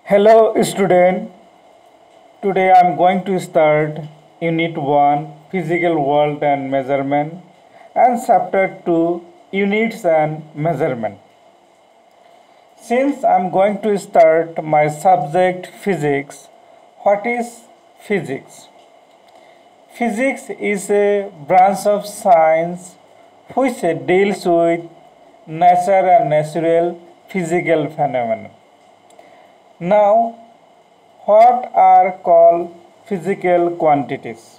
Hello student, today I am going to start Unit 1 Physical World and Measurement and Chapter 2 Units and Measurement. Since I am going to start my subject physics, what is physics? Physics is a branch of science which deals with nature and natural physical phenomena. Now, what are called physical quantities?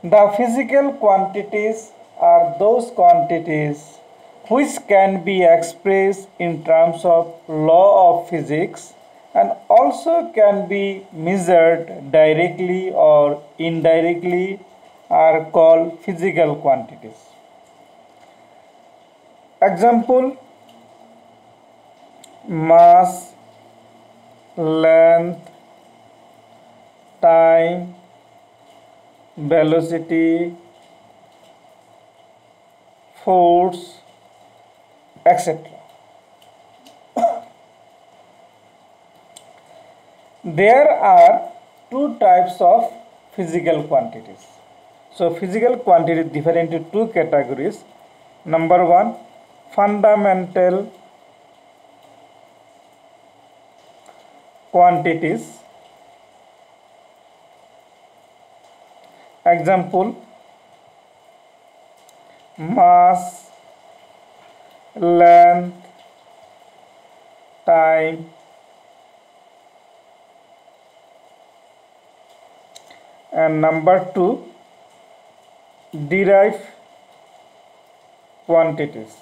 The physical quantities are those quantities which can be expressed in terms of law of physics and also can be measured directly or indirectly are called physical quantities. Example: mass, length, time, velocity, force, etc. There are two types of physical quantities. So physical quantities differ into two categories. Number one, fundamental quantities. Example: mass, length, time, and number two, derived quantities.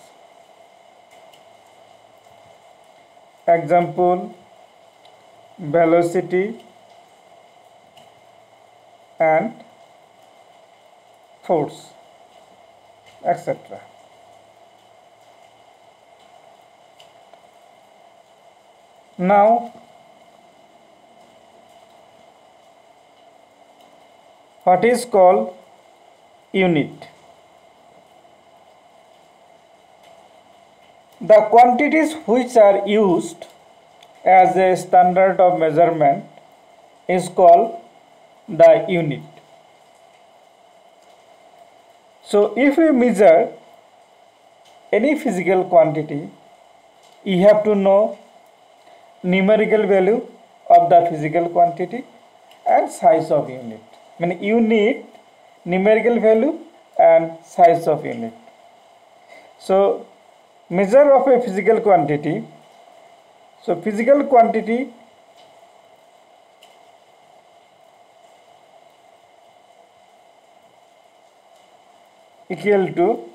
Example: velocity and force, etc. Now, what is called unit? The quantities which are used as a standard of measurement is called the unit. So if we measure any physical quantity, you have to know numerical value of the physical quantity and size of unit. I mean, unit, numerical value and size of unit. So measure of a physical quantity. So physical quantity equal to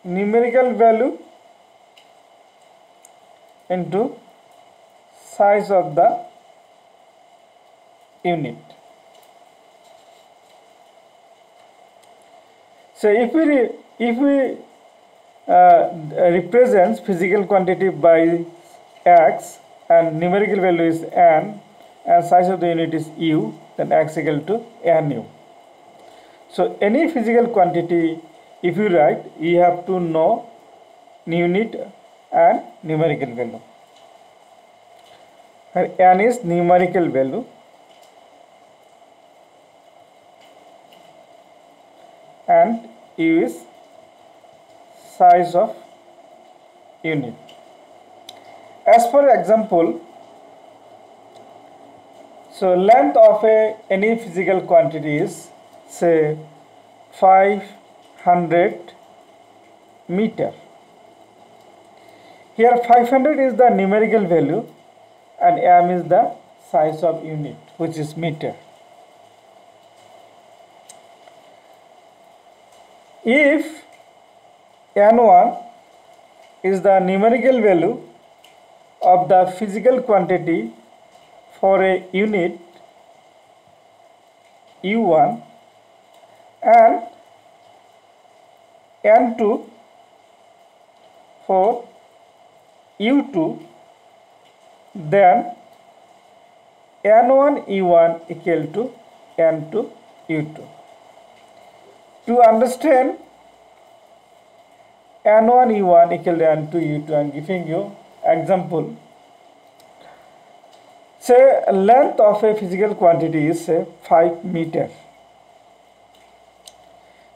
numerical value into size of the unit. So if we represents physical quantity by x and numerical value is n and size of the unit is u, then x equal to nu. So any physical quantity, if you write, you have to know unit and numerical value. And n is numerical value and u is size of unit. As for example, so length of any physical quantity is say 500 meter. Here 500 is the numerical value and m is the size of unit, which is meter. If n1 is the numerical value of the physical quantity for a unit u1 and n2 for u2, then n1 u1 equal to n2 u2. To understand n1 u1 equal to n2 u2. I am giving you example. Say length of a physical quantity is say 5 meter.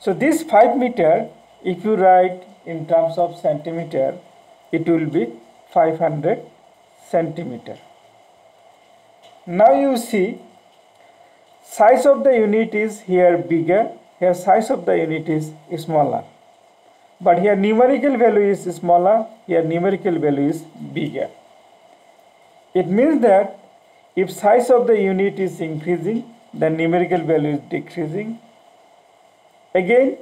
So this 5 meter, if you write in terms of centimeter, it will be 500 centimeter. Now you see, size of the unit is here bigger, here size of the unit is smaller. But here numerical value is smaller, here numerical value is bigger. It means that if size of the unit is increasing, then numerical value is decreasing. Again,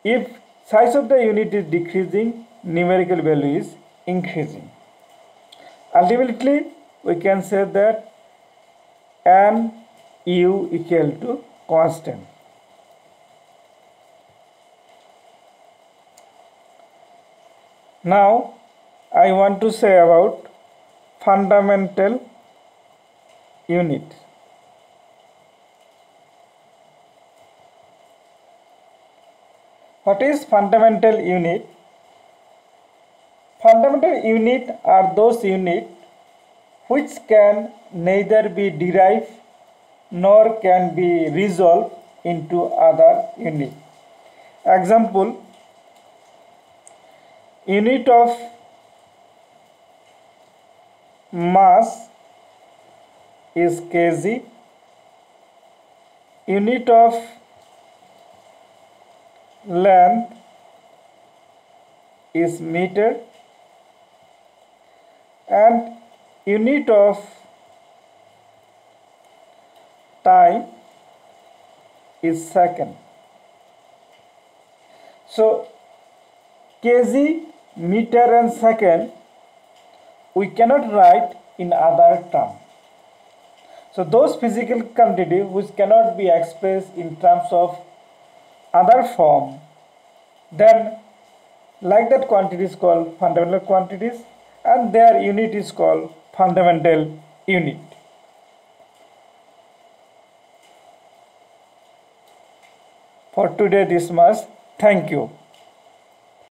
if size of the unit is decreasing, numerical value is increasing. Ultimately, we can say that n u equal to constant. Now, I want to say about fundamental unit. What is fundamental unit? Fundamental unit are those units which can neither be derived nor can be resolved into other unit. Example, unit of mass is kg, unit of length is meter, and unit of time is second. So kg, meter and second we cannot write in other term. So those physical quantity which cannot be expressed in terms of other form, then like that quantity is called fundamental quantities and their unit is called fundamental unit. For today this much. Thank you.